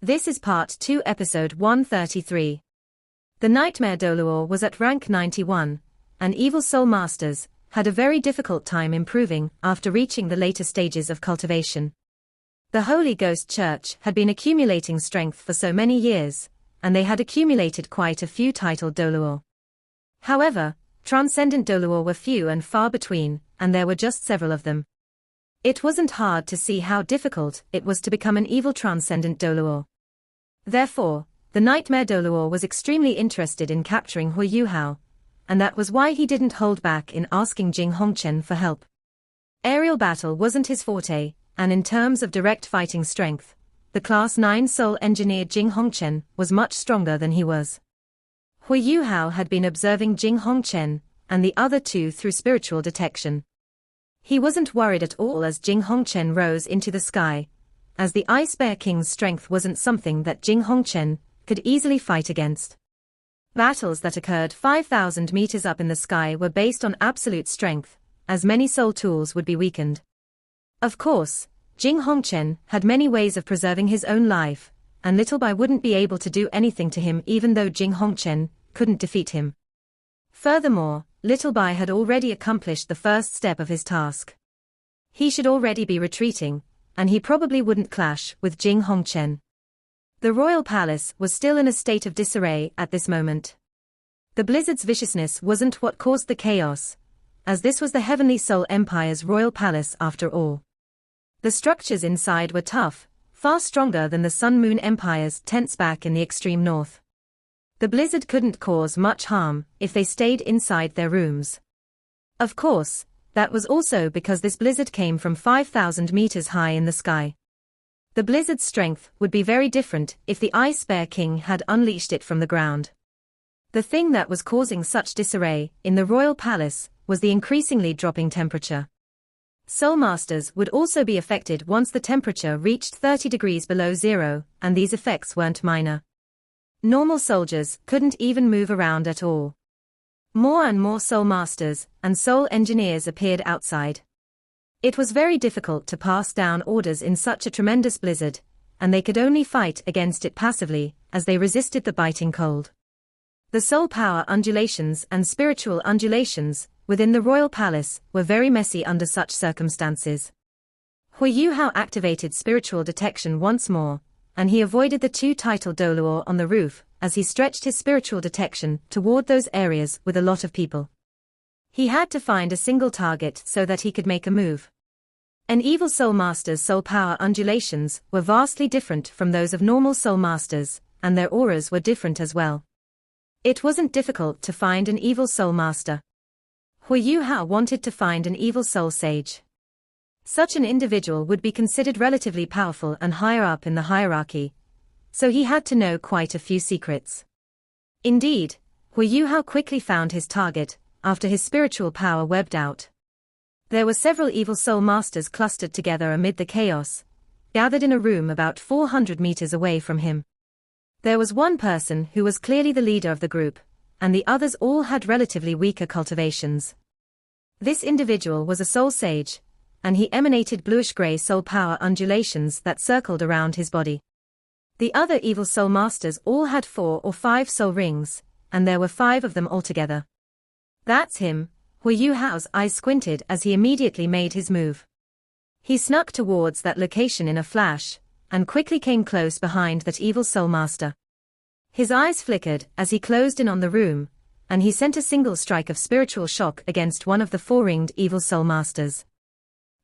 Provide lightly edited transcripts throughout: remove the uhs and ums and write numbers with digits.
This is Part 2 Episode 133. The Nightmare Doluor was at rank 91, and Evil Soul Masters had a very difficult time improving after reaching the later stages of cultivation. The Holy Ghost Church had been accumulating strength for so many years, and they had accumulated quite a few titled Doluor. However, Transcendent Doluor were few and far between, and there were just several of them. It wasn't hard to see how difficult it was to become an evil Transcendent Doluor. Therefore, the Nightmare Doluor was extremely interested in capturing Hui Yuhao, and that was why he didn't hold back in asking Jing Hongchen for help. Aerial battle wasn't his forte, and in terms of direct fighting strength, the Class 9 Soul Engineer Jing Hongchen was much stronger than he was. Hui Yuhao had been observing Jing Hongchen and the other two through spiritual detection. He wasn't worried at all as Jing Hongchen rose into the sky, as the Ice Bear King's strength wasn't something that Jing Hongchen could easily fight against. Battles that occurred 5,000 meters up in the sky were based on absolute strength, as many soul tools would be weakened. Of course, Jing Hongchen had many ways of preserving his own life, and Little Bai wouldn't be able to do anything to him even though Jing Hongchen couldn't defeat him. Furthermore, Little Bai had already accomplished the first step of his task. He should already be retreating, and he probably wouldn't clash with Jing Hongchen. The royal palace was still in a state of disarray at this moment. The blizzard's viciousness wasn't what caused the chaos, as this was the Heavenly Soul Empire's royal palace after all. The structures inside were tough, far stronger than the Sun Moon Empire's tents back in the extreme north. The blizzard couldn't cause much harm if they stayed inside their rooms. Of course, that was also because this blizzard came from 5,000 meters high in the sky. The blizzard's strength would be very different if the Ice Bear King had unleashed it from the ground. The thing that was causing such disarray in the royal palace was the increasingly dropping temperature. Soul Masters would also be affected once the temperature reached 30 degrees below zero, and these effects weren't minor. Normal soldiers couldn't even move around at all. More and more Soul Masters and Soul Engineers appeared outside. It was very difficult to pass down orders in such a tremendous blizzard, and they could only fight against it passively as they resisted the biting cold. The soul power undulations and spiritual undulations within the royal palace were very messy under such circumstances. Hui Yuhao activated spiritual detection once more, and he avoided the two titled Doluor on the roof as he stretched his spiritual detection toward those areas with a lot of people. He had to find a single target so that he could make a move. An evil Soul Master's soul power undulations were vastly different from those of normal Soul Masters, and their auras were different as well. It wasn't difficult to find an evil Soul Master. Hui Yuhao wanted to find an evil Soul Sage. Such an individual would be considered relatively powerful and higher up in the hierarchy, so he had to know quite a few secrets. Indeed, Hui Yuhao quickly found his target after his spiritual power webbed out. There were several evil Soul Masters clustered together amid the chaos, gathered in a room about 400 meters away from him. There was one person who was clearly the leader of the group, and the others all had relatively weaker cultivations. This individual was a Soul Sage, and he emanated bluish-gray soul power undulations that circled around his body. The other evil Soul Masters all had 4 or 5 soul rings, and there were 5 of them altogether. That's him. Hui Yuhao's eyes squinted as he immediately made his move. He snuck towards that location in a flash, and quickly came close behind that evil Soul Master. His eyes flickered as he closed in on the room, and he sent a single strike of spiritual shock against one of the 4-ringed evil Soul Masters.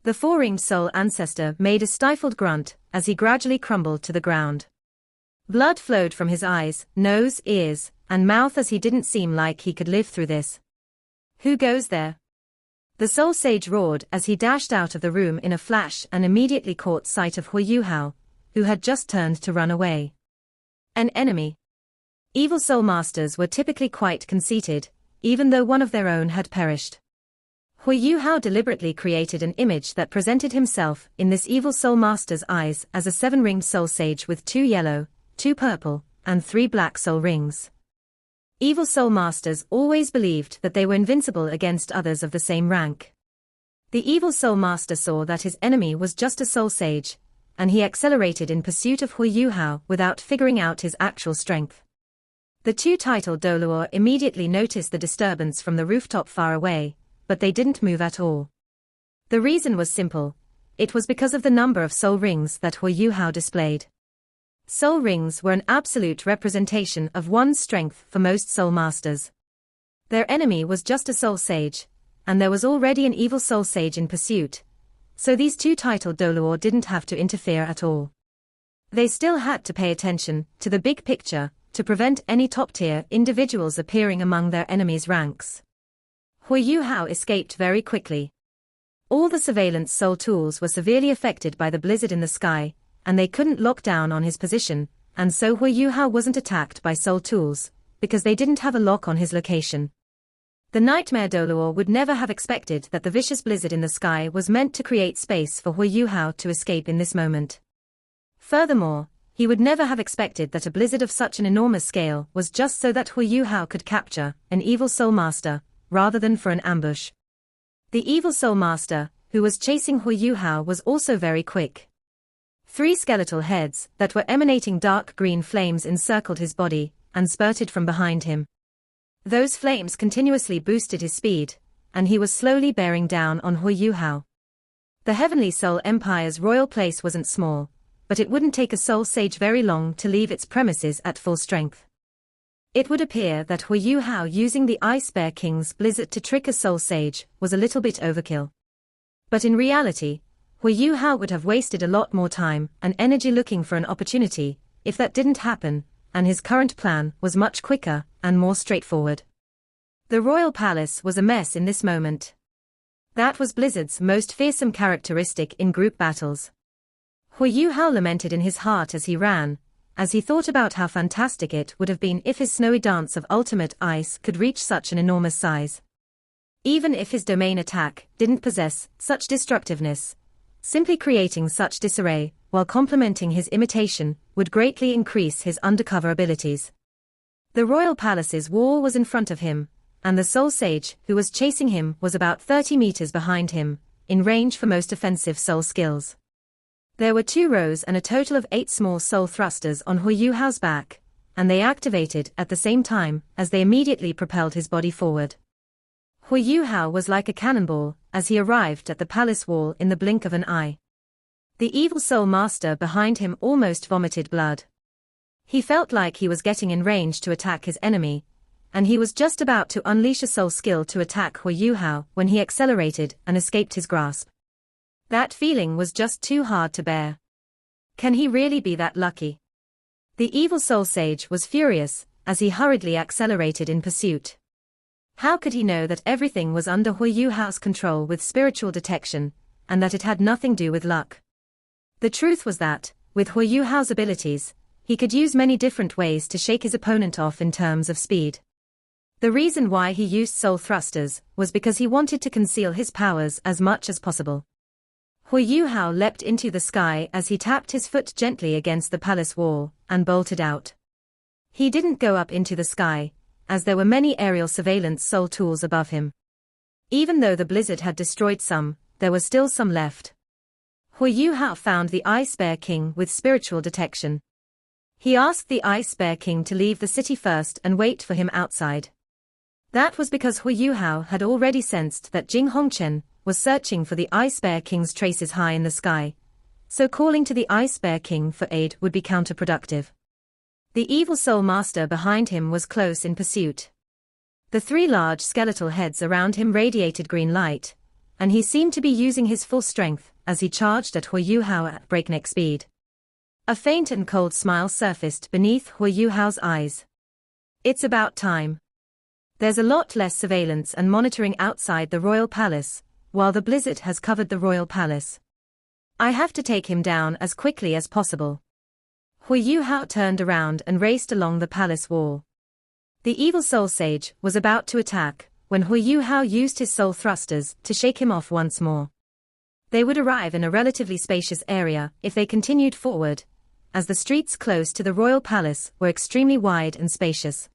The 4-ringed soul ancestor made a stifled grunt as he gradually crumbled to the ground. Blood flowed from his eyes, nose, ears, and mouth as he didn't seem like he could live through this. Who goes there? The Soul Sage roared as he dashed out of the room in a flash and immediately caught sight of Hui Yuhao, who had just turned to run away. An enemy. Evil Soul Masters were typically quite conceited, even though one of their own had perished. Hui Yuhao deliberately created an image that presented himself in this evil Soul Master's eyes as a 7-ringed Soul Sage with 2 yellow, 2 purple, and 3 black soul rings. Evil Soul Masters always believed that they were invincible against others of the same rank. The evil Soul Master saw that his enemy was just a Soul Sage, and he accelerated in pursuit of Hui Yuhao without figuring out his actual strength. The two titled Doluo immediately noticed the disturbance from the rooftop far away, but they didn't move at all. The reason was simple. It was because of the number of soul rings that Hui Yuhao displayed. Soul rings were an absolute representation of one's strength for most soul masters. Their enemy was just a soul sage, and there was already an evil soul sage in pursuit, so these two titled Doluo didn't have to interfere at all. They still had to pay attention to the big picture to prevent any top-tier individuals appearing among their enemies' ranks. Hui Yuhao escaped very quickly. All the surveillance soul tools were severely affected by the blizzard in the sky, and they couldn't lock down on his position, and so Hui Yuhao wasn't attacked by soul tools, because they didn't have a lock on his location. The Nightmare Doluo would never have expected that the vicious blizzard in the sky was meant to create space for Hui Yuhao to escape in this moment. Furthermore, he would never have expected that a blizzard of such an enormous scale was just so that Hui Yuhao could capture an evil soul master, rather than for an ambush. The evil soul master, who was chasing Hui Yuhao, was also very quick. 3 skeletal heads that were emanating dark green flames encircled his body and spurted from behind him. Those flames continuously boosted his speed, and he was slowly bearing down on Hui Yuhao. The Heavenly Soul Empire's royal place wasn't small, but it wouldn't take a soul sage very long to leave its premises at full strength. It would appear that Hui Yuhao using the Ice Bear King's blizzard to trick a soul sage was a little bit overkill. But in reality, Hui Yuhao would have wasted a lot more time and energy looking for an opportunity if that didn't happen, and his current plan was much quicker and more straightforward. The royal palace was a mess in this moment. That was Blizzard's most fearsome characteristic in group battles. Hui Yuhao lamented in his heart as he ran, as he thought about how fantastic it would have been if his snowy dance of ultimate ice could reach such an enormous size. Even if his domain attack didn't possess such destructiveness, simply creating such disarray, while complementing his imitation, would greatly increase his undercover abilities. The royal palace's wall was in front of him, and the soul sage who was chasing him was about 30 meters behind him, in range for most offensive soul skills. There were 2 rows and a total of 8 small soul thrusters on Hui Yuhao's back, and they activated at the same time as they immediately propelled his body forward. Hui Yuhao was like a cannonball as he arrived at the palace wall in the blink of an eye. The evil soul master behind him almost vomited blood. He felt like he was getting in range to attack his enemy, and he was just about to unleash a soul skill to attack Hui Yuhao when he accelerated and escaped his grasp. That feeling was just too hard to bear. Can he really be that lucky? The evil soul sage was furious as he hurriedly accelerated in pursuit. How could he know that everything was under Hui Yuhao's control with spiritual detection, and that it had nothing to do with luck? The truth was that, with Hui Yuhao's abilities, he could use many different ways to shake his opponent off in terms of speed. The reason why he used soul thrusters was because he wanted to conceal his powers as much as possible. Hui Yuhao leapt into the sky as he tapped his foot gently against the palace wall, and bolted out. He didn't go up into the sky, as there were many aerial surveillance soul tools above him. Even though the blizzard had destroyed some, there were still some left. Hui Yuhao found the Ice Bear King with spiritual detection. He asked the Ice Bear King to leave the city first and wait for him outside. That was because Hui Yuhao had already sensed that Jing Hongchen was searching for the Ice Bear King's traces high in the sky, so calling to the Ice Bear King for aid would be counterproductive. The evil soul master behind him was close in pursuit. The 3 large skeletal heads around him radiated green light, and he seemed to be using his full strength as he charged at Hui Yuhao at breakneck speed. A faint and cold smile surfaced beneath Hui Yuhao's eyes. It's about time. There's a lot less surveillance and monitoring outside the royal palace, while the blizzard has covered the royal palace. I have to take him down as quickly as possible. Hui Yuhao turned around and raced along the palace wall. The evil soul sage was about to attack when Hui Yuhao used his soul thrusters to shake him off once more. They would arrive in a relatively spacious area if they continued forward, as the streets close to the royal palace were extremely wide and spacious.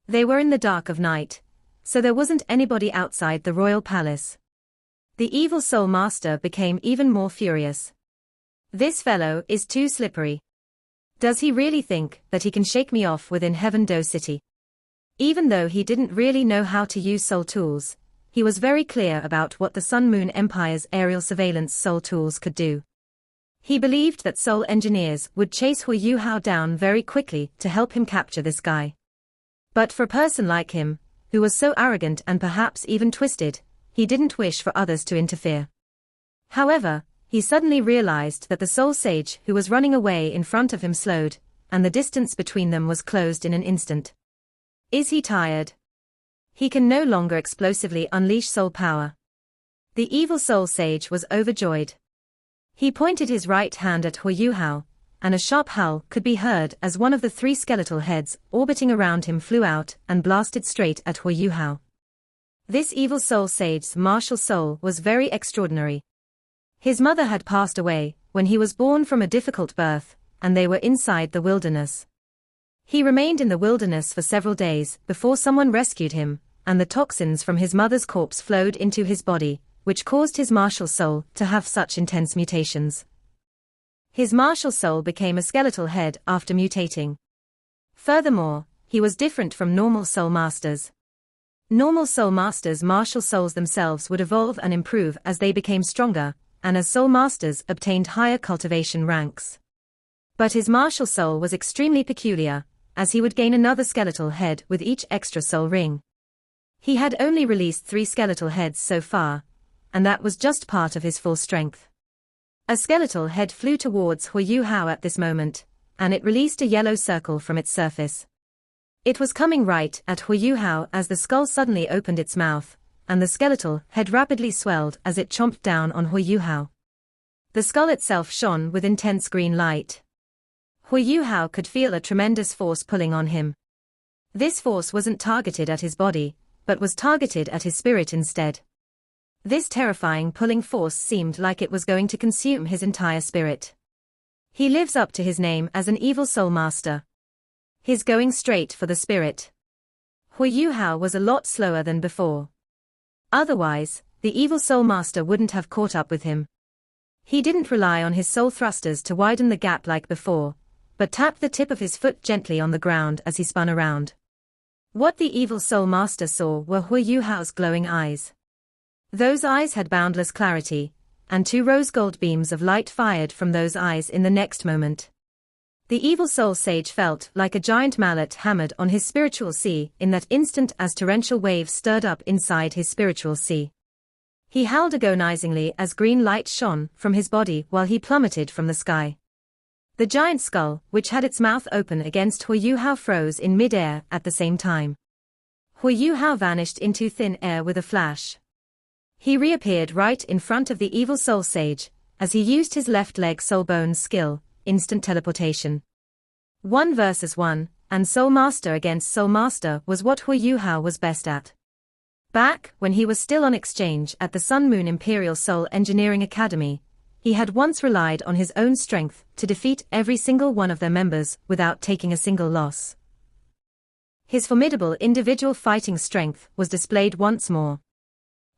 They were in the dark of night, so there wasn't anybody outside the royal palace. The evil soul master became even more furious. This fellow is too slippery. Does he really think that he can shake me off within Heaven Do City? Even though he didn't really know how to use soul tools, he was very clear about what the Sun Moon Empire's aerial surveillance soul tools could do. He believed that soul engineers would chase Hu Yuhao down very quickly to help him capture this guy. But for a person like him, who was so arrogant and perhaps even twisted, he didn't wish for others to interfere. However, he suddenly realized that the soul sage who was running away in front of him slowed, and the distance between them was closed in an instant. Is he tired? He can no longer explosively unleash soul power. The evil soul sage was overjoyed. He pointed his right hand at Hu Yuhao, and a sharp howl could be heard as one of the three skeletal heads orbiting around him flew out and blasted straight at Hu Yuhao. This evil soul sage's martial soul was very extraordinary. His mother had passed away when he was born from a difficult birth, and they were inside the wilderness. He remained in the wilderness for several days before someone rescued him, and the toxins from his mother's corpse flowed into his body, which caused his martial soul to have such intense mutations. His martial soul became a skeletal head after mutating. Furthermore, he was different from normal soul masters. Normal soul masters' martial souls themselves would evolve and improve as they became stronger, and as soul masters obtained higher cultivation ranks. But his martial soul was extremely peculiar, as he would gain another skeletal head with each extra soul ring. He had only released 3 skeletal heads so far, and that was just part of his full strength. A skeletal head flew towards Hu Yuhao at this moment, and it released a yellow circle from its surface. It was coming right at Hu Yuhao as the skull suddenly opened its mouth, and the skeletal head rapidly swelled as it chomped down on Hu Yuhao. The skull itself shone with intense green light. Hu Yuhao could feel a tremendous force pulling on him. This force wasn't targeted at his body, but was targeted at his spirit instead. This terrifying pulling force seemed like it was going to consume his entire spirit. He lives up to his name as an evil soul master. He's going straight for the spirit. Hu Yuhao was a lot slower than before. Otherwise, the evil soul master wouldn't have caught up with him. He didn't rely on his soul thrusters to widen the gap like before, but tapped the tip of his foot gently on the ground as he spun around. What the evil soul master saw were Hu Yuhao's glowing eyes. Those eyes had boundless clarity, and 2 rose gold beams of light fired from those eyes in the next moment. The evil soul sage felt like a giant mallet hammered on his spiritual sea in that instant as torrential waves stirred up inside his spiritual sea. He howled agonizingly as green light shone from his body while he plummeted from the sky. The giant skull, which had its mouth open against Hu Yuhao, froze in mid-air at the same time. Hu Yuhao vanished into thin air with a flash. He reappeared right in front of the evil soul sage, as he used his left leg soul bones skill, instant teleportation. 1 versus 1, and soul master against soul master was what Hu Yuhao was best at. Back when he was still on exchange at the Sun Moon Imperial Soul Engineering Academy, he had once relied on his own strength to defeat every single one of their members without taking a single loss. His formidable individual fighting strength was displayed once more.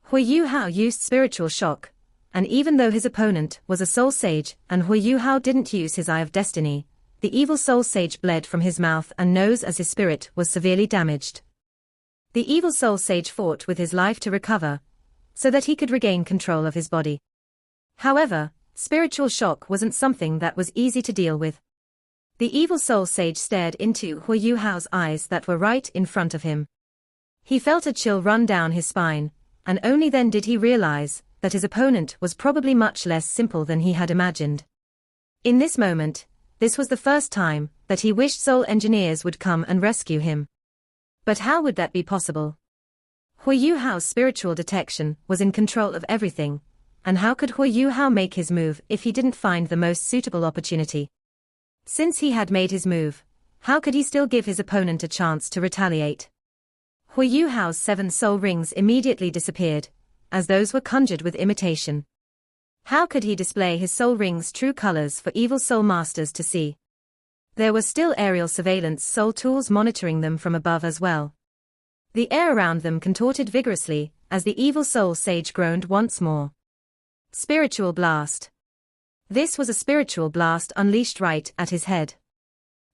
Hu Yuhao used spiritual shock, and even though his opponent was a soul sage and Hu Yuhao didn't use his Eye of Destiny, the evil soul sage bled from his mouth and nose as his spirit was severely damaged. The evil soul sage fought with his life to recover, so that he could regain control of his body. However, spiritual shock wasn't something that was easy to deal with. The evil soul sage stared into Hu Yuhao's eyes that were right in front of him. He felt a chill run down his spine, and only then did he realize that his opponent was probably much less simple than he had imagined. In this moment, this was the first time that he wished soul engineers would come and rescue him. But how would that be possible? Hu Yuhao's spiritual detection was in control of everything, and how could Hu Yuhao make his move if he didn't find the most suitable opportunity? Since he had made his move, how could he still give his opponent a chance to retaliate? Hu Yuhao's 7 soul rings immediately disappeared, as those were conjured with imitation. How could he display his soul rings' true colors for evil soul masters to see? There were still aerial surveillance soul tools monitoring them from above as well. The air around them contorted vigorously as the evil soul sage groaned once more. Spiritual blast. This was a spiritual blast unleashed right at his head.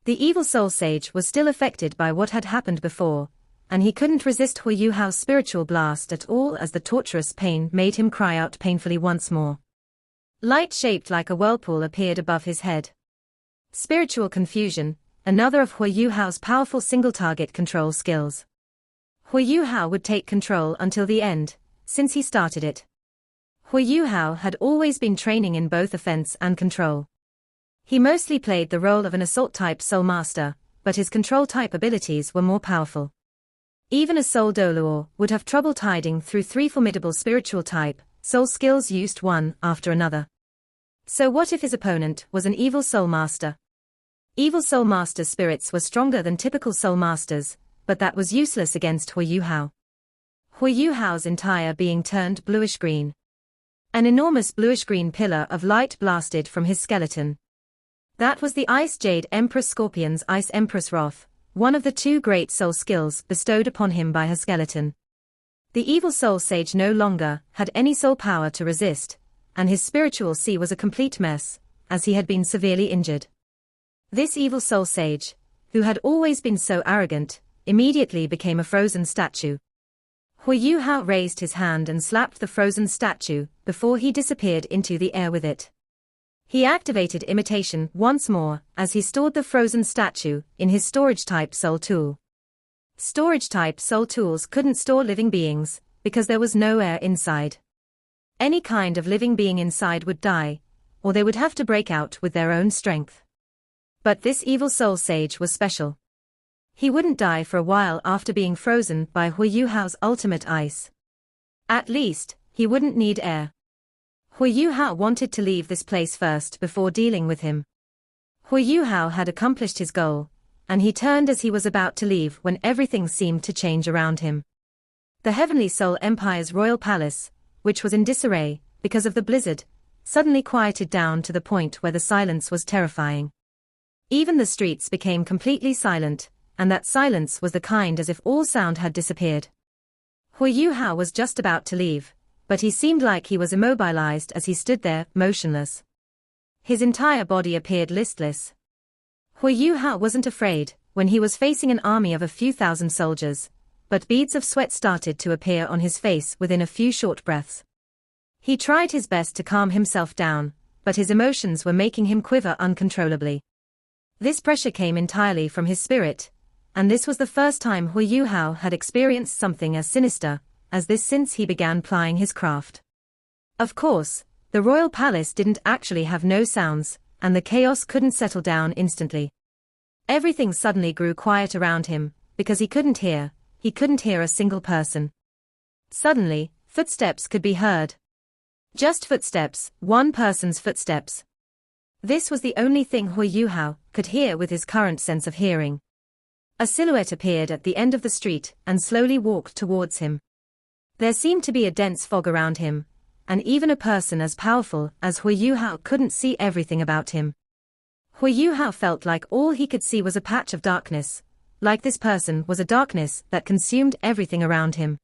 The evil soul sage was still affected by what had happened before, and he couldn't resist Hu Yuhao's spiritual blast at all as the torturous pain made him cry out painfully once more. Light shaped like a whirlpool appeared above his head. Spiritual confusion, another of Hu Yuhao's powerful single-target control skills. Hu Yuhao would take control until the end, since he started it. Hu Yuhao had always been training in both offense and control. He mostly played the role of an assault-type soul master, but his control-type abilities were more powerful. Even a soul doluor would have trouble tiding through three formidable spiritual-type soul skills used one after another. So what if his opponent was an evil soul master? Evil soul master spirits were stronger than typical soul masters, but that was useless against Hu Yuhao. Hu Yuhao's entire being turned bluish-green. An enormous bluish-green pillar of light blasted from his skeleton. That was the Ice Jade Empress Scorpion's Ice Empress Wrath, one of the two great soul skills bestowed upon him by her skeleton. The evil soul sage no longer had any soul power to resist, and his spiritual sea was a complete mess, as he had been severely injured. This evil soul sage, who had always been so arrogant, immediately became a frozen statue. Hu Yuhao raised his hand and slapped the frozen statue before he disappeared into the air with it. He activated imitation once more as he stored the frozen statue in his storage-type soul tool. Storage-type soul tools couldn't store living beings because there was no air inside. Any kind of living being inside would die, or they would have to break out with their own strength. But this evil soul sage was special. He wouldn't die for a while after being frozen by Hu Yuhao's ultimate ice. At least, he wouldn't need air. Hu Yuhao wanted to leave this place first before dealing with him. Hu Yuhao had accomplished his goal, and he turned as he was about to leave when everything seemed to change around him. The Heavenly Soul Empire's royal palace, which was in disarray because of the blizzard, suddenly quieted down to the point where the silence was terrifying. Even the streets became completely silent, and that silence was the kind as if all sound had disappeared. Hu Yuhao was just about to leave, but he seemed like he was immobilized as he stood there, motionless. His entire body appeared listless. Hu Yuhao wasn't afraid when he was facing an army of a few thousand soldiers, but beads of sweat started to appear on his face within a few short breaths. He tried his best to calm himself down, but his emotions were making him quiver uncontrollably. This pressure came entirely from his spirit, and this was the first time Hu Yuhao had experienced something as sinister as this since he began plying his craft. Of course, the royal palace didn't actually have no sounds, and the chaos couldn't settle down instantly. Everything suddenly grew quiet around him, because he couldn't hear a single person. Suddenly, footsteps could be heard. Just footsteps, one person's footsteps. This was the only thing Hu Yuhao could hear with his current sense of hearing. A silhouette appeared at the end of the street and slowly walked towards him. There seemed to be a dense fog around him, and even a person as powerful as Hu Yuhao couldn't see everything about him. Hu Yuhao felt like all he could see was a patch of darkness, like this person was a darkness that consumed everything around him.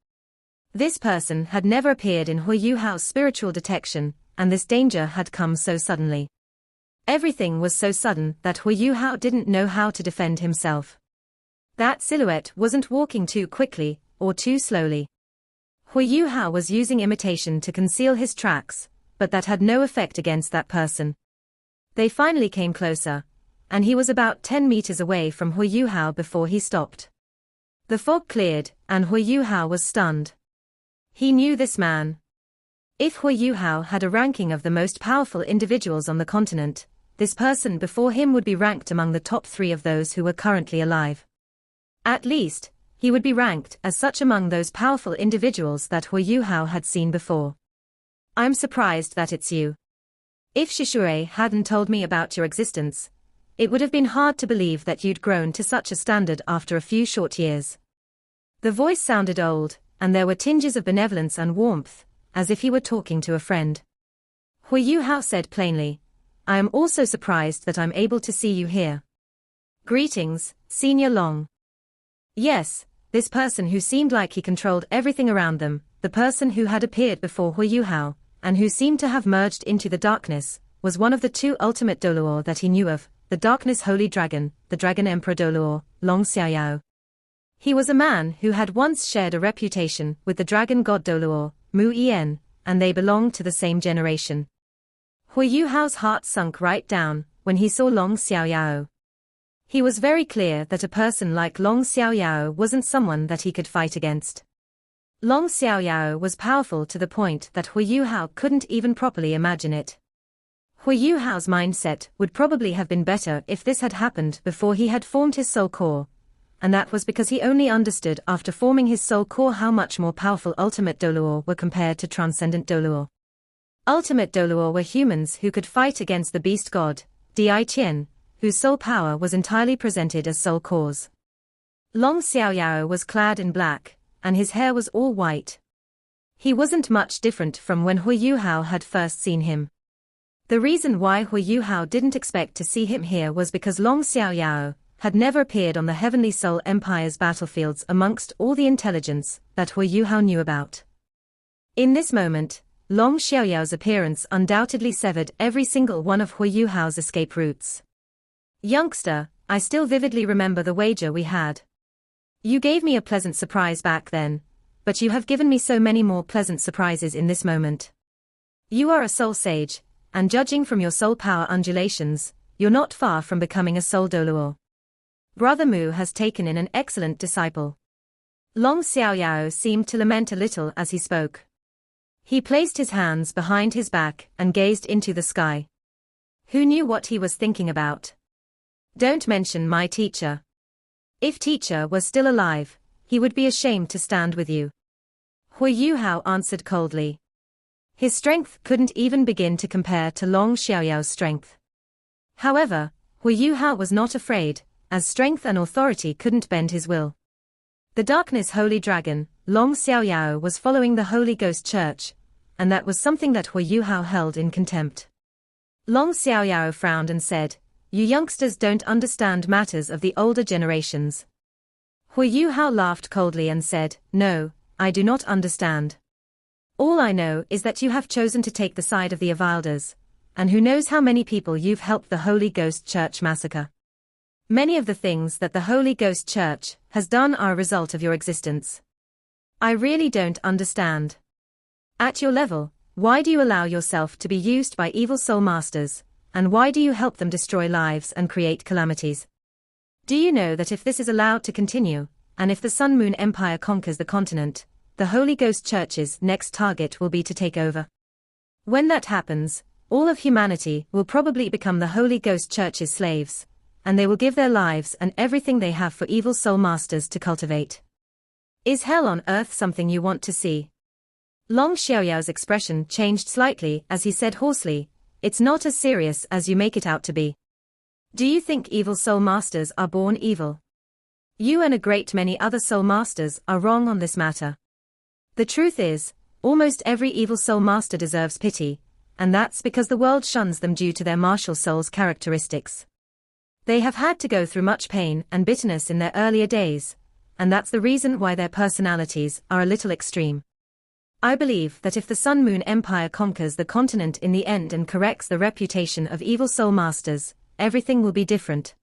This person had never appeared in Hu Yuhao's spiritual detection, and this danger had come so suddenly. Everything was so sudden that Hu Yuhao didn't know how to defend himself. That silhouette wasn't walking too quickly, or too slowly. Hu Yuhao was using imitation to conceal his tracks, but that had no effect against that person. They finally came closer, and he was about 10 meters away from Hu Yuhao before he stopped. The fog cleared, and Hu Yuhao was stunned. He knew this man. If Hu Yuhao had a ranking of the most powerful individuals on the continent, this person before him would be ranked among the top 3 of those who were currently alive. At least, he would be ranked as such among those powerful individuals that Hu Yuhao had seen before. I'm surprised that it's you. If Shishui hadn't told me about your existence, it would have been hard to believe that you'd grown to such a standard after a few short years. The voice sounded old, and there were tinges of benevolence and warmth, as if he were talking to a friend. Hu Yuhao said plainly, I am also surprised that I'm able to see you here. Greetings, Senior Long. Yes, this person who seemed like he controlled everything around them, the person who had appeared before Hu Yuhao, and who seemed to have merged into the darkness, was one of the two ultimate Doluo that he knew of, the Darkness Holy Dragon, the Dragon Emperor Doluo, Long Xiaoyao. He was a man who had once shared a reputation with the dragon god Doluo, Mu Yen, and they belonged to the same generation. Hui Yuhao's heart sunk right down when he saw Long Xiaoyao. He was very clear that a person like Long Xiaoyao wasn't someone that he could fight against. Long Xiaoyao was powerful to the point that Hui Yuhao couldn't even properly imagine it. Hui Yuhao's mindset would probably have been better if this had happened before he had formed his soul core, and that was because he only understood after forming his soul core how much more powerful Ultimate Doluo were compared to Transcendent Doluo. Ultimate Doluo were humans who could fight against the beast god, Di Qian, whose soul power was entirely presented as soul cores. Long Xiaoyao was clad in black, and his hair was all white. He wasn't much different from when Hui Yuhao had first seen him. The reason why Hui Yuhao didn't expect to see him here was because Long Xiaoyao had never appeared on the Heavenly Soul Empire's battlefields amongst all the intelligence that Hui Yuhao knew about. In this moment, Long Xiaoyao's appearance undoubtedly severed every single one of Hui Yuhao's escape routes. Youngster, I still vividly remember the wager we had. You gave me a pleasant surprise back then, but you have given me so many more pleasant surprises in this moment. You are a soul sage, and judging from your soul power undulations, you're not far from becoming a soul Doluo. Brother Mu has taken in an excellent disciple. Long Xiaoyao seemed to lament a little as he spoke. He placed his hands behind his back and gazed into the sky. Who knew what he was thinking about? Don't mention my teacher. If teacher was still alive, he would be ashamed to stand with you. Hui Yuhao answered coldly. His strength couldn't even begin to compare to Long Xiaoyao's strength. However, Hui Yuhao was not afraid, as strength and authority couldn't bend his will. The Darkness Holy Dragon, Long Xiaoyao, was following the Holy Ghost Church, and that was something that Hui Yuhao held in contempt. Long Xiaoyao frowned and said, "You youngsters don't understand matters of the older generations." Hui Yuhao laughed coldly and said, "No, I do not understand. All I know is that you have chosen to take the side of the Avilders, and who knows how many people you've helped the Holy Ghost Church massacre. Many of the things that the Holy Ghost Church has done are a result of your existence. I really don't understand. At your level, why do you allow yourself to be used by evil soul masters, and why do you help them destroy lives and create calamities? Do you know that if this is allowed to continue, and if the Sun Moon Empire conquers the continent, the Holy Ghost Church's next target will be to take over? When that happens, all of humanity will probably become the Holy Ghost Church's slaves, and they will give their lives and everything they have for evil soul masters to cultivate. Is hell on earth something you want to see?" Long Xiaoyao's expression changed slightly as he said hoarsely, "It's not as serious as you make it out to be. Do you think evil soul masters are born evil? You and a great many other soul masters are wrong on this matter. The truth is, almost every evil soul master deserves pity, and that's because the world shuns them due to their martial soul's characteristics. They have had to go through much pain and bitterness in their earlier days, and that's the reason why their personalities are a little extreme. I believe that if the Sun Moon Empire conquers the continent in the end and corrects the reputation of evil soul masters, everything will be different.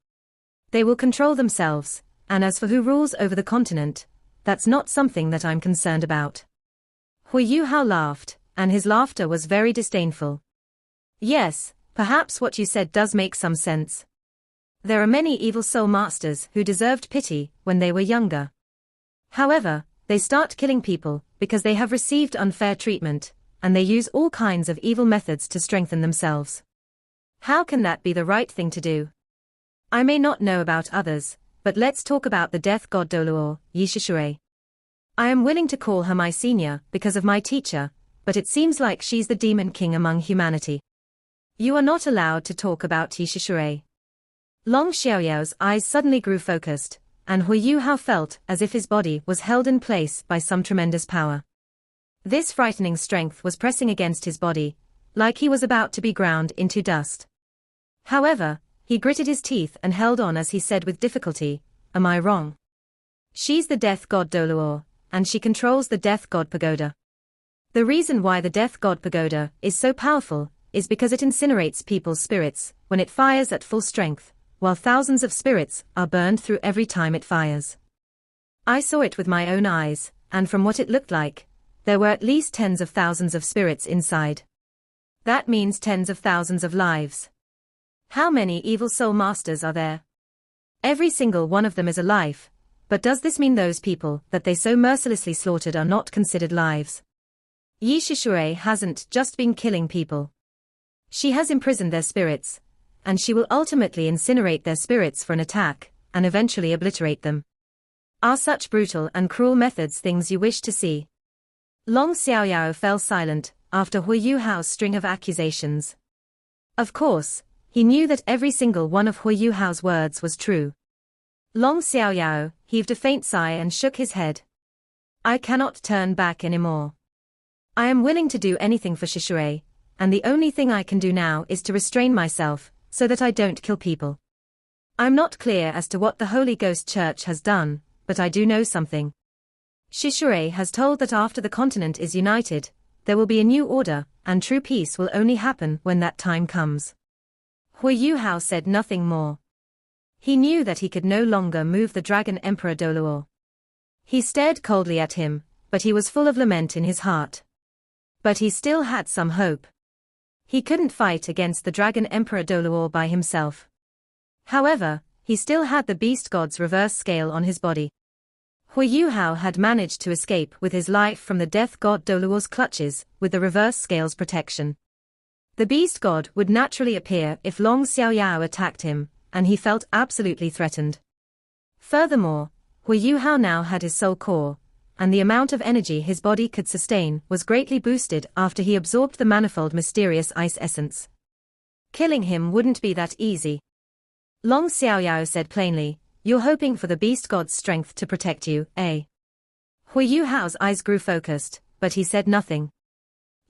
They will control themselves, and as for who rules over the continent, that's not something that I'm concerned about." Hui Yuhao laughed, and his laughter was very disdainful. "Yes, perhaps what you said does make some sense. There are many evil soul masters who deserved pity when they were younger. However, they start killing people because they have received unfair treatment, and they use all kinds of evil methods to strengthen themselves. How can that be the right thing to do? I may not know about others, but let's talk about the death god Doluo, Yishishure. I am willing to call her my senior because of my teacher, but it seems like she's the demon king among humanity. You are not allowed to talk about Yishishure." Long Xiaoyao's eyes suddenly grew focused, and Hui Yuhao felt as if his body was held in place by some tremendous power. This frightening strength was pressing against his body, like he was about to be ground into dust. However, he gritted his teeth and held on as he said with difficulty, "Am I wrong? She's the death god Doluo, and she controls the death god pagoda. The reason why the death god pagoda is so powerful is because it incinerates people's spirits when it fires at full strength, while thousands of spirits are burned through every time it fires. I saw it with my own eyes, and from what it looked like, there were at least tens of thousands of spirits inside. That means tens of thousands of lives. How many evil soul masters are there? Every single one of them is a life, but does this mean those people that they so mercilessly slaughtered are not considered lives? Yi Shishure hasn't just been killing people. She has imprisoned their spirits, and she will ultimately incinerate their spirits for an attack, and eventually obliterate them. Are such brutal and cruel methods things you wish to see? Long Xiaoyao fell silent after Hu Yuhao's string of accusations. Of course, he knew that every single one of Hu Yuhao's words was true. Long Xiaoyao heaved a faint sigh and shook his head. I cannot turn back anymore. I am willing to do anything for Shishure, and the only thing I can do now is to restrain myself, so that I don't kill people. I'm not clear as to what the Holy Ghost Church has done, but I do know something. Shishure has told that after the continent is united, there will be a new order, and true peace will only happen when that time comes. Hu Yuhao said nothing more. He knew that he could no longer move the Dragon Emperor Doluo. He stared coldly at him, but he was full of lament in his heart. But he still had some hope. He couldn't fight against the Dragon Emperor Doluo by himself. However, he still had the Beast God's reverse scale on his body. Hu Yuhao had managed to escape with his life from the Death God Doluo's clutches, with the reverse scale's protection. The Beast God would naturally appear if Long Xiaoyao attacked him, and he felt absolutely threatened. Furthermore, Hu Yuhao now had his soul core, and the amount of energy his body could sustain was greatly boosted after he absorbed the manifold mysterious ice essence. Killing him wouldn't be that easy. Long Xiaoyao said plainly, you're hoping for the Beast God's strength to protect you, eh? Hu Yuhao's eyes grew focused, but he said nothing.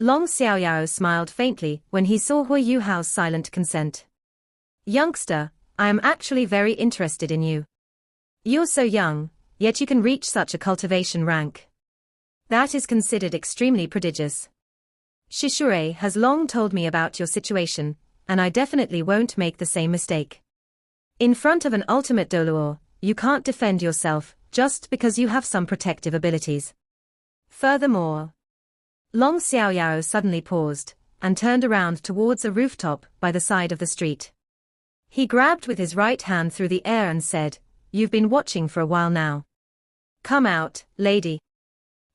Long Xiaoyao smiled faintly when he saw Hu Yuhao's silent consent. Youngster, I am actually very interested in you. You're so young, yet you can reach such a cultivation rank. That is considered extremely prodigious. Shishure has long told me about your situation, and I definitely won't make the same mistake. In front of an ultimate Doluo, you can't defend yourself, just because you have some protective abilities. Furthermore, Long Xiaoyao suddenly paused, and turned around towards a rooftop by the side of the street. He grabbed with his right hand through the air and said, You've been watching for a while now. Come out, lady.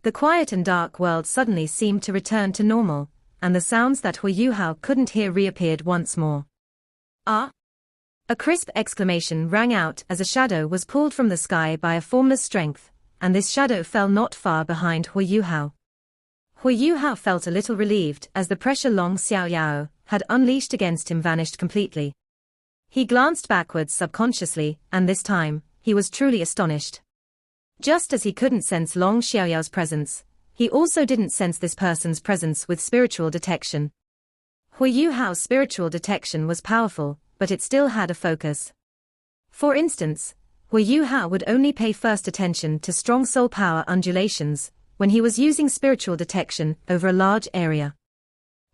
The quiet and dark world suddenly seemed to return to normal, and the sounds that Hu Yuhao couldn't hear reappeared once more. Ah! A crisp exclamation rang out as a shadow was pulled from the sky by a formless strength, and this shadow fell not far behind Hu Yuhao. Hu Yuhao felt a little relieved as the pressure Long Xiaoyao had unleashed against him vanished completely. He glanced backwards subconsciously, and this time, he was truly astonished. Just as he couldn't sense Long Xiaoyao's presence, he also didn't sense this person's presence with spiritual detection. Hu Yuhao's spiritual detection was powerful, but it still had a focus. For instance, Hu Yuhao would only pay first attention to strong soul power undulations when he was using spiritual detection over a large area.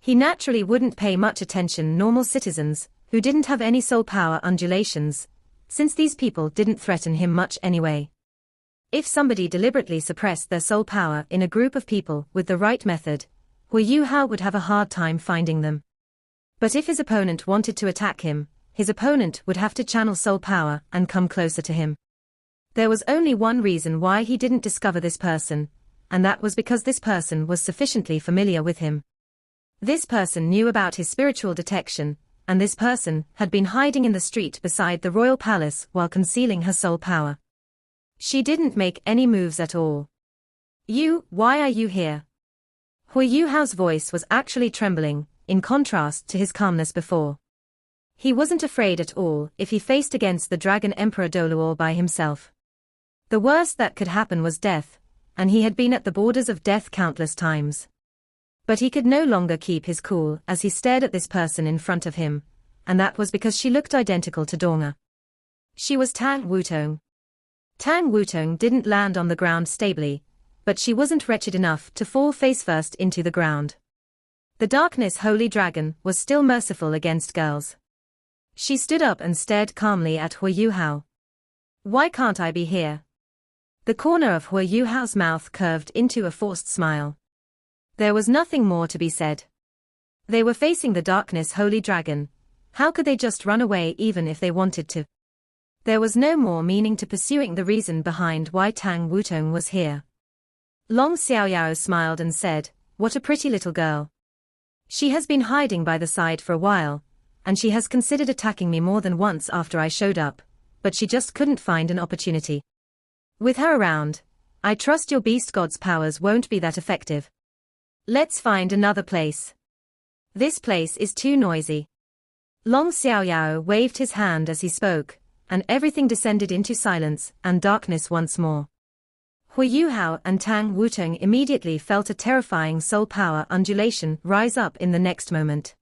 He naturally wouldn't pay much attention normal citizens who didn't have any soul power undulations, since these people didn't threaten him much anyway. If somebody deliberately suppressed their soul power in a group of people with the right method, Hu Yuhao would have a hard time finding them. But if his opponent wanted to attack him, his opponent would have to channel soul power and come closer to him. There was only one reason why he didn't discover this person, and that was because this person was sufficiently familiar with him. This person knew about his spiritual detection, and this person had been hiding in the street beside the royal palace while concealing her soul power. She didn't make any moves at all. Why are you here? Hu Yuhao's voice was actually trembling, in contrast to his calmness before. He wasn't afraid at all if he faced against the Dragon Emperor Doluo by himself. The worst that could happen was death, and he had been at the borders of death countless times. But he could no longer keep his cool as he stared at this person in front of him, and that was because she looked identical to Donga. She was Tang Wutong. Tang Wutong didn't land on the ground stably, but she wasn't wretched enough to fall face first into the ground. The darkness holy dragon was still merciful against girls. She stood up and stared calmly at Hu Yuhao. Why can't I be here? The corner of Hu Yuhao's mouth curved into a forced smile. There was nothing more to be said. They were facing the darkness holy dragon. How could they just run away even if they wanted to? There was no more meaning to pursuing the reason behind why Tang Wutong was here. Long Xiaoyao smiled and said, "What a pretty little girl. She has been hiding by the side for a while, and she has considered attacking me more than once after I showed up, but she just couldn't find an opportunity. With her around, I trust your beast god's powers won't be that effective. Let's find another place. This place is too noisy." Long Xiaoyao waved his hand as he spoke, and everything descended into silence and darkness once more. Hu Yuhao and Tang Wutong immediately felt a terrifying soul power undulation rise up in the next moment.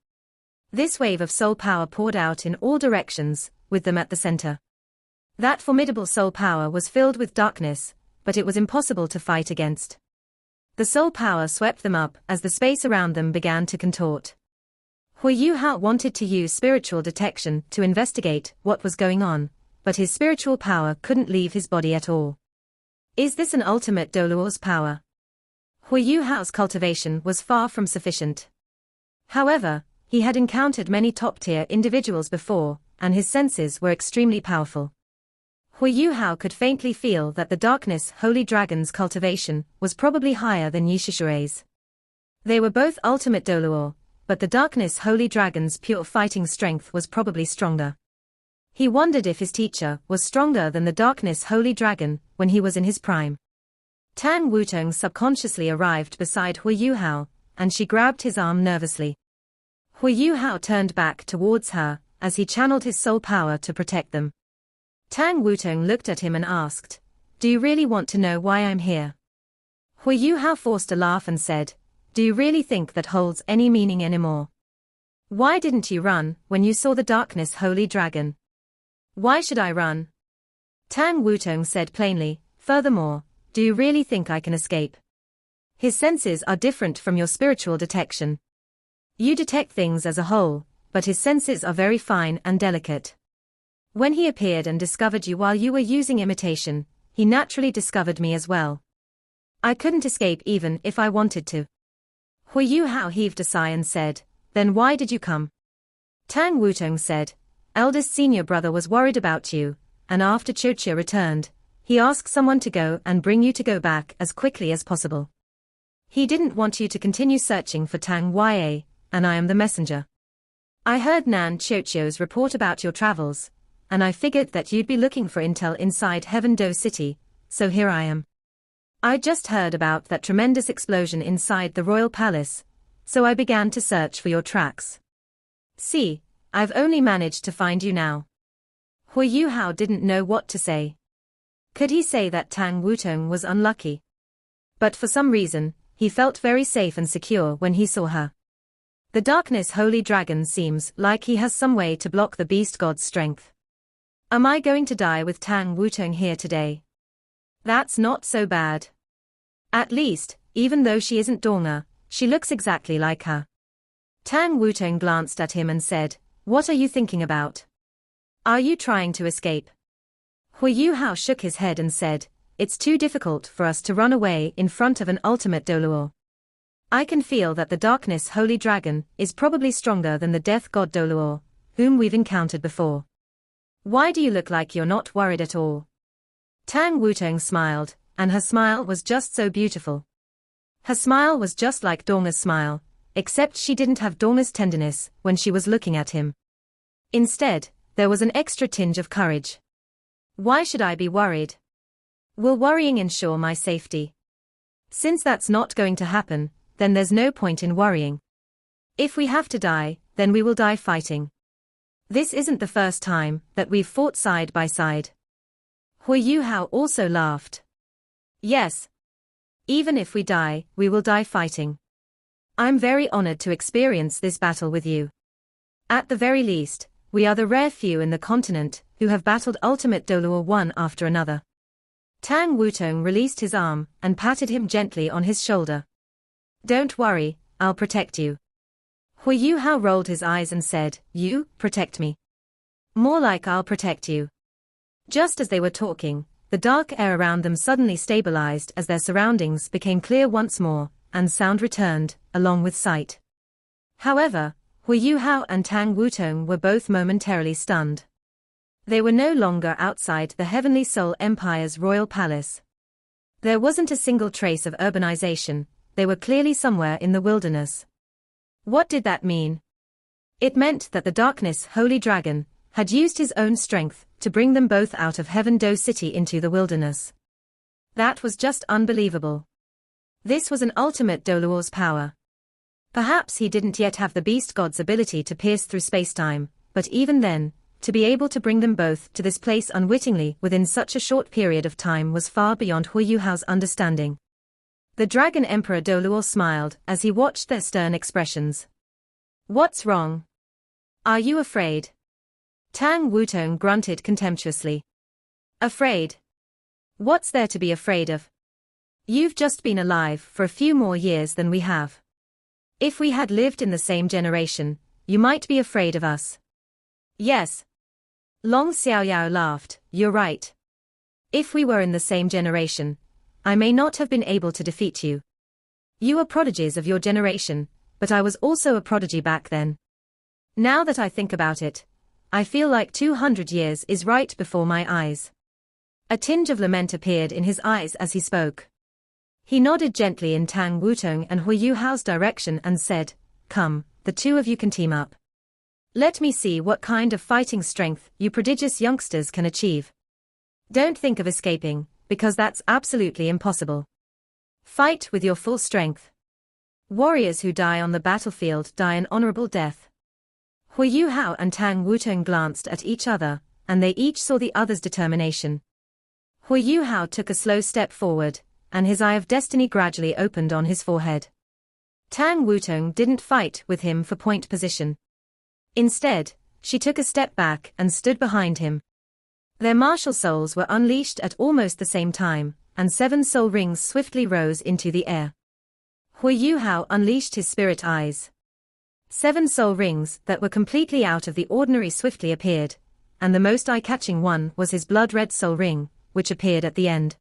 This wave of soul power poured out in all directions, with them at the center. That formidable soul power was filled with darkness, but it was impossible to fight against. The soul power swept them up as the space around them began to contort. Hu Yuhao wanted to use spiritual detection to investigate what was going on, but his spiritual power couldn't leave his body at all. Is this an ultimate Doluor's power? Hu Yuhao's cultivation was far from sufficient. However, he had encountered many top-tier individuals before, and his senses were extremely powerful. Hu Yuhao could faintly feel that the darkness holy dragon's cultivation was probably higher than Yishishure's. They were both ultimate Doluor, but the darkness holy dragon's pure fighting strength was probably stronger. He wondered if his teacher was stronger than the darkness holy dragon when he was in his prime. Tang Wutong subconsciously arrived beside Hu Yuhao, and she grabbed his arm nervously. Hu Yuhao turned back towards her, as he channeled his soul power to protect them. Tang Wutong looked at him and asked, "Do you really want to know why I'm here?" Hu Yuhao forced a laugh and said, "Do you really think that holds any meaning anymore? Why didn't you run when you saw the darkness holy dragon? Why should I run?" Tang Wutong said plainly, "Furthermore, do you really think I can escape? His senses are different from your spiritual detection. You detect things as a whole, but his senses are very fine and delicate. When he appeared and discovered you while you were using imitation, he naturally discovered me as well. I couldn't escape even if I wanted to." Hu Yuhao heaved a sigh and said, "Then why did you come?" Tang Wutong said, "Eldest senior brother was worried about you, and after Chochia returned, he asked someone to go and bring you to go back as quickly as possible. He didn't want you to continue searching for Tang Ya, and I am the messenger. I heard Nan Chochio's report about your travels, and I figured that you'd be looking for intel inside Heaven Do City, so here I am. I just heard about that tremendous explosion inside the royal palace, so I began to search for your tracks. See, I've only managed to find you now." Hu Yuhao didn't know what to say. Could he say that Tang Wutong was unlucky? But for some reason, he felt very safe and secure when he saw her. The darkness holy dragon seems like he has some way to block the beast god's strength. Am I going to die with Tang Wutong here today? That's not so bad. At least, even though she isn't Donga, she looks exactly like her. Tang Wutong glanced at him and said, "What are you thinking about? Are you trying to escape?" Hu Yuhao shook his head and said, "It's too difficult for us to run away in front of an ultimate Doluor. I can feel that the darkness holy dragon is probably stronger than the death god Doluor, whom we've encountered before. Why do you look like you're not worried at all?" Tang Wutong smiled, and her smile was just so beautiful. Her smile was just like Donga's smile, except she didn't have Donga's tenderness when she was looking at him. Instead, there was an extra tinge of courage. Why should I be worried? Will worrying ensure my safety? Since that's not going to happen, then there's no point in worrying. If we have to die, then we will die fighting. This isn't the first time that we've fought side by side. Hu Yuhao also laughed. Yes. Even if we die, we will die fighting. I'm very honored to experience this battle with you. At the very least, we are the rare few in the continent who have battled ultimate Doluor one after another. Tang Wutong released his arm and patted him gently on his shoulder. Don't worry, I'll protect you. Hui Yuhao rolled his eyes and said, "You, protect me." "More like I'll protect you." Just as they were talking, the dark air around them suddenly stabilized as their surroundings became clear once more, and sound returned, along with sight. However, Hui Yuhao and Tang Wutong were both momentarily stunned. They were no longer outside the Heavenly Soul Empire's royal palace. There wasn't a single trace of urbanization, they were clearly somewhere in the wilderness. What did that mean? It meant that the Darkness Holy Dragon had used his own strength to bring them both out of Heaven Do City into the wilderness. That was just unbelievable. This was an ultimate Doluor's power. Perhaps he didn't yet have the beast god's ability to pierce through space-time, but even then, to be able to bring them both to this place unwittingly within such a short period of time was far beyond Hui Yuhao's understanding. The Dragon Emperor Doluor smiled as he watched their stern expressions. "What's wrong? Are you afraid?" Tang Wutong grunted contemptuously. "Afraid? What's there to be afraid of? You've just been alive for a few more years than we have. If we had lived in the same generation, you might be afraid of us." "Yes." Long Xiaoyao laughed, "You're right. If we were in the same generation, I may not have been able to defeat you. You are prodigies of your generation, but I was also a prodigy back then. Now that I think about it, I feel like 200 years is right before my eyes." A tinge of lament appeared in his eyes as he spoke. He nodded gently in Tang Wutong and Hui Yuhao's direction and said, "Come, the two of you can team up. Let me see what kind of fighting strength you prodigious youngsters can achieve. Don't think of escaping, because that's absolutely impossible. Fight with your full strength. Warriors who die on the battlefield die an honorable death." Hui Yuhao and Tang Wutong glanced at each other, and they each saw the other's determination. Hui Yuhao took a slow step forward, and his eye of destiny gradually opened on his forehead. Tang Wutong didn't fight with him for point position. Instead, she took a step back and stood behind him. Their martial souls were unleashed at almost the same time, and 7 soul rings swiftly rose into the air. Hui Yuhao unleashed his spirit eyes. 7 soul rings that were completely out of the ordinary swiftly appeared, and the most eye-catching one was his blood-red soul ring, which appeared at the end.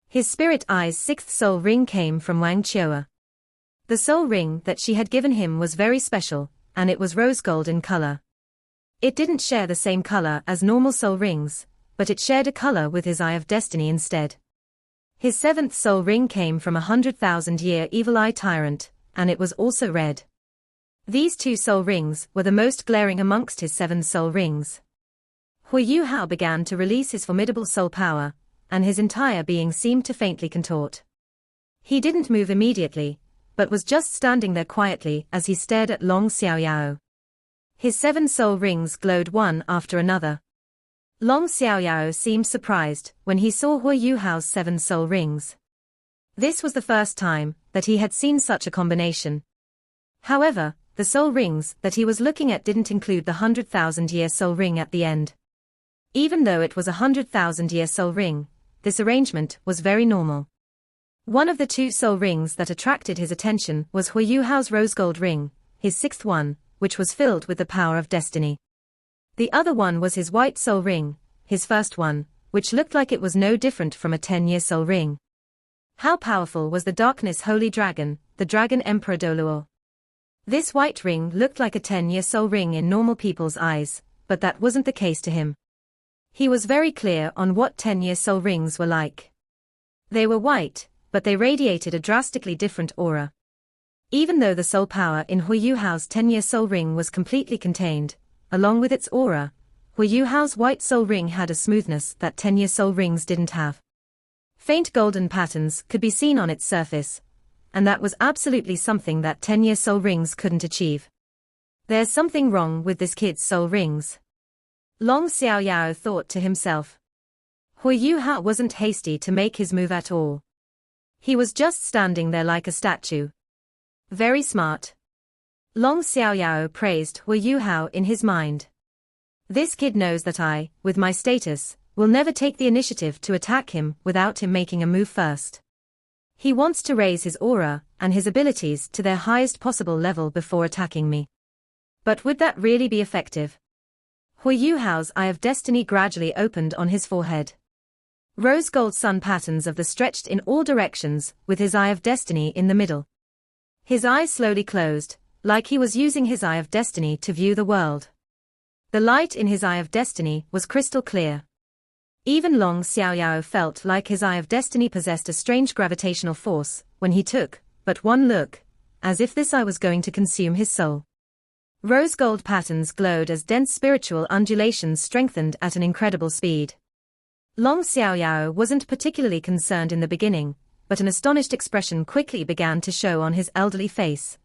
His spirit eye's 6th soul ring came from Wang Chioa. The soul ring that she had given him was very special, and it was rose gold in color. It didn't share the same color as normal soul rings, but it shared a color with his eye of destiny instead. His 7th soul ring came from 100,000-year evil eye tyrant, and it was also red. These 2 soul rings were the most glaring amongst his 7 soul rings. Hui Yuhao began to release his formidable soul power, and his entire being seemed to faintly contort. He didn't move immediately, but was just standing there quietly as he stared at Long Xiaoyao. His 7 soul rings glowed one after another. Long Xiaoyao seemed surprised when he saw Hui Yuhao's 7 soul rings. This was the first time that he had seen such a combination. However, the soul rings that he was looking at didn't include the 100,000-year soul ring at the end. Even though it was a 100,000-year soul ring, this arrangement was very normal. One of the 2 soul rings that attracted his attention was Hui Yuhao's rose gold ring, his 6th one, which was filled with the power of destiny. The other one was his white soul ring, his first one, which looked like it was no different from a 10-year soul ring. How powerful was the Darkness Holy Dragon, the Dragon Emperor Doluor? This white ring looked like a 10-year soul ring in normal people's eyes, but that wasn't the case to him. He was very clear on what 10-year soul rings were like. They were white, but they radiated a drastically different aura. Even though the soul power in Hui Yuhao's 10-year soul ring was completely contained, along with its aura, Hui Yuhao's white soul ring had a smoothness that 10-year soul rings didn't have. Faint golden patterns could be seen on its surface, and that was absolutely something that 10-year soul rings couldn't achieve. There's something wrong with this kid's soul rings. Long Xiaoyao thought to himself. Hui Yuhao wasn't hasty to make his move at all. He was just standing there like a statue. Very smart. Long Xiaoyao praised Hui Yuhao in his mind. This kid knows that I, with my status, will never take the initiative to attack him without him making a move first. He wants to raise his aura and his abilities to their highest possible level before attacking me. But would that really be effective? Hui Yuhao's Eye of Destiny gradually opened on his forehead. Rose gold sun patterns of the stretched in all directions, with his Eye of Destiny in the middle. His eyes slowly closed, like he was using his Eye of Destiny to view the world. The light in his Eye of Destiny was crystal clear. Even Long Xiaoyao felt like his Eye of Destiny possessed a strange gravitational force when he took but one look, as if this eye was going to consume his soul. Rose gold patterns glowed as dense spiritual undulations strengthened at an incredible speed. Long Xiaoyao wasn't particularly concerned in the beginning, but an astonished expression quickly began to show on his elderly face.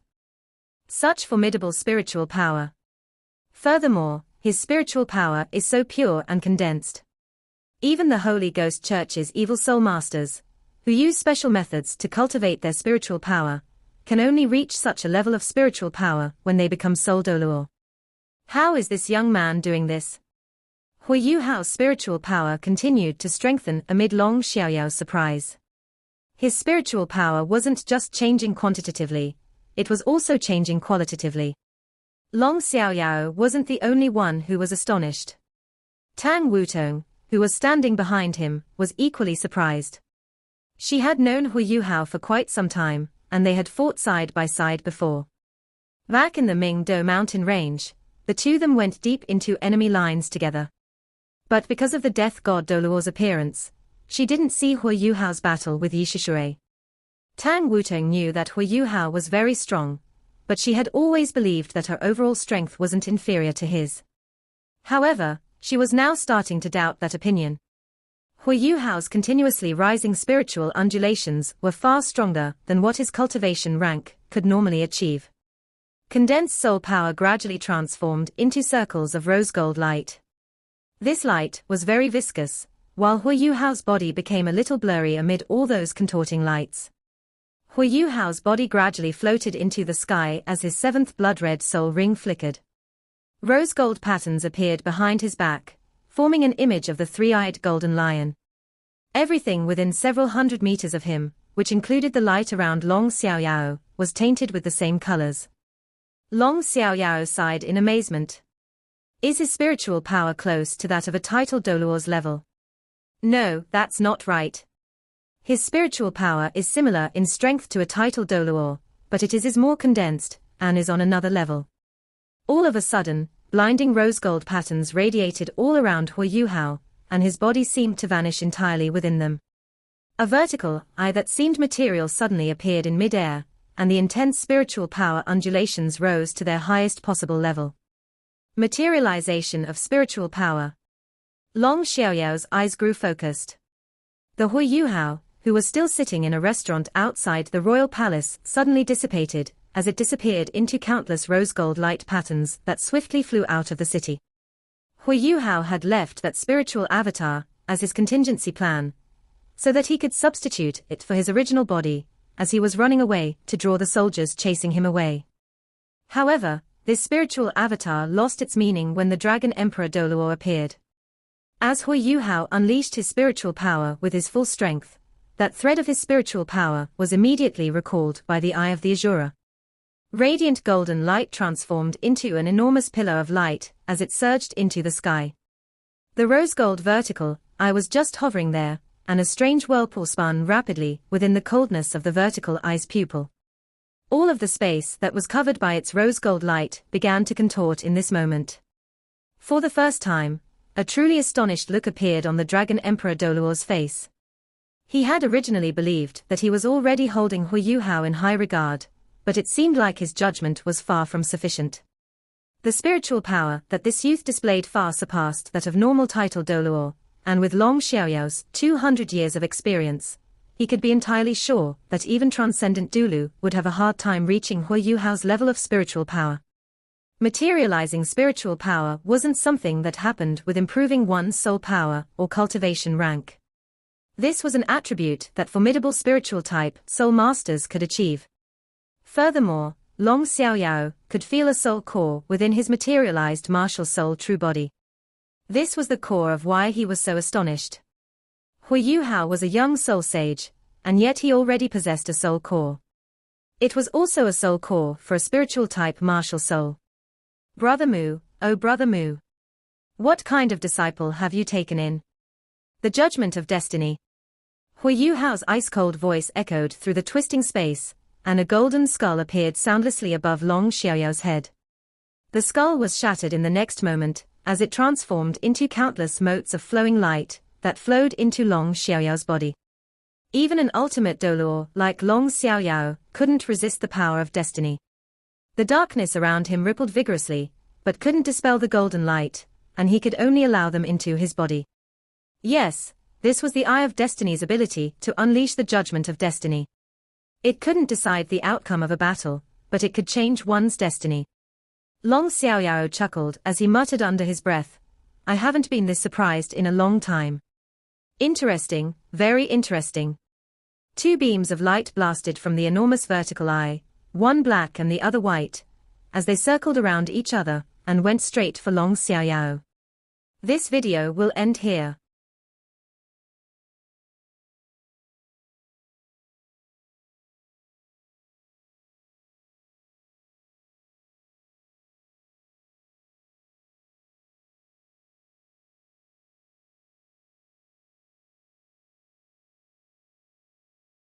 Such formidable spiritual power. Furthermore, his spiritual power is so pure and condensed. Even the Holy Ghost Church's evil soul masters, who use special methods to cultivate their spiritual power, can only reach such a level of spiritual power when they become soul doluo. How is this young man doing this? Hui Yuhao's spiritual power continued to strengthen amid Long Xiaoyao's surprise. His spiritual power wasn't just changing quantitatively, it was also changing qualitatively. Long Xiaoyao wasn't the only one who was astonished. Tang Wutong, who was standing behind him, was equally surprised. She had known Hui Yuhao for quite some time, and they had fought side by side before. Back in the Mingdo mountain range, the two of them went deep into enemy lines together. But because of the death god Doluo's appearance, she didn't see Hui Yuhao's battle with Yi Shishui. Tang Wutong knew that Hui Yuhao was very strong, but she had always believed that her overall strength wasn't inferior to his. However, she was now starting to doubt that opinion. Hui Yuhao's continuously rising spiritual undulations were far stronger than what his cultivation rank could normally achieve. Condensed soul power gradually transformed into circles of rose gold light. This light was very viscous, while Hui Yuhao's body became a little blurry amid all those contorting lights. Hui Yuhao's body gradually floated into the sky as his seventh blood-red soul ring flickered. Rose gold patterns appeared behind his back, forming an image of the three-eyed golden lion. Everything within several hundred meters of him, which included the light around Long Xiaoyao, was tainted with the same colors. Long Xiaoyao sighed in amazement. Is his spiritual power close to that of a titled Doluo's level? No, that's not right. His spiritual power is similar in strength to a titled Doluo, but it is more condensed, and is on another level. All of a sudden, blinding rose gold patterns radiated all around Hui Yuhao, and his body seemed to vanish entirely within them. A vertical eye that seemed material suddenly appeared in mid-air, and the intense spiritual power undulations rose to their highest possible level. Materialization of spiritual power. Long Xiaoyao's eyes grew focused. The Hui Yuhao, who was still sitting in a restaurant outside the royal palace, suddenly dissipated, as it disappeared into countless rose gold light patterns that swiftly flew out of the city. Hui Yuhao had left that spiritual avatar as his contingency plan, so that he could substitute it for his original body, as he was running away to draw the soldiers chasing him away. However, this spiritual avatar lost its meaning when the Dragon Emperor Doluo appeared. As Hui Yuhao unleashed his spiritual power with his full strength, that thread of his spiritual power was immediately recalled by the Eye of the Azura. Radiant golden light transformed into an enormous pillar of light as it surged into the sky. The rose gold vertical eye was just hovering there, and a strange whirlpool spun rapidly within the coldness of the vertical eye's pupil. All of the space that was covered by its rose gold light began to contort in this moment. For the first time, a truly astonished look appeared on the Dragon Emperor Doluo's face. He had originally believed that he was already holding Hui Yuhao in high regard, but it seemed like his judgment was far from sufficient. The spiritual power that this youth displayed far surpassed that of normal title Doluo, and with Long Xiaoyao's 200 years of experience, he could be entirely sure that even transcendent Dulu would have a hard time reaching Hui Yuhao's level of spiritual power. Materializing spiritual power wasn't something that happened with improving one's soul power or cultivation rank. This was an attribute that formidable spiritual type soul masters could achieve. Furthermore, Long Xiaoyao could feel a soul core within his materialized martial soul true body. This was the core of why he was so astonished. Hui Yuhao was a young soul sage, and yet he already possessed a soul core. It was also a soul core for a spiritual type martial soul. Brother Mu, oh Brother Mu. What kind of disciple have you taken in? The judgment of destiny. Hui Yu Hao's ice-cold voice echoed through the twisting space, and a golden skull appeared soundlessly above Long Xiaoyao's head. The skull was shattered in the next moment, as it transformed into countless motes of flowing light that flowed into Long Xiaoyao's body. Even an ultimate Doluo like Long Xiaoyao couldn't resist the power of destiny. The darkness around him rippled vigorously, but couldn't dispel the golden light, and he could only allow them into his body. Yes, this was the Eye of Destiny's ability to unleash the judgment of destiny. It couldn't decide the outcome of a battle, but it could change one's destiny. Long Xiaoyao chuckled as he muttered under his breath, I haven't been this surprised in a long time. Interesting, very interesting. Two beams of light blasted from the enormous vertical eye, one black and the other white, as they circled around each other and went straight for Long Xiaoyao. This video will end here.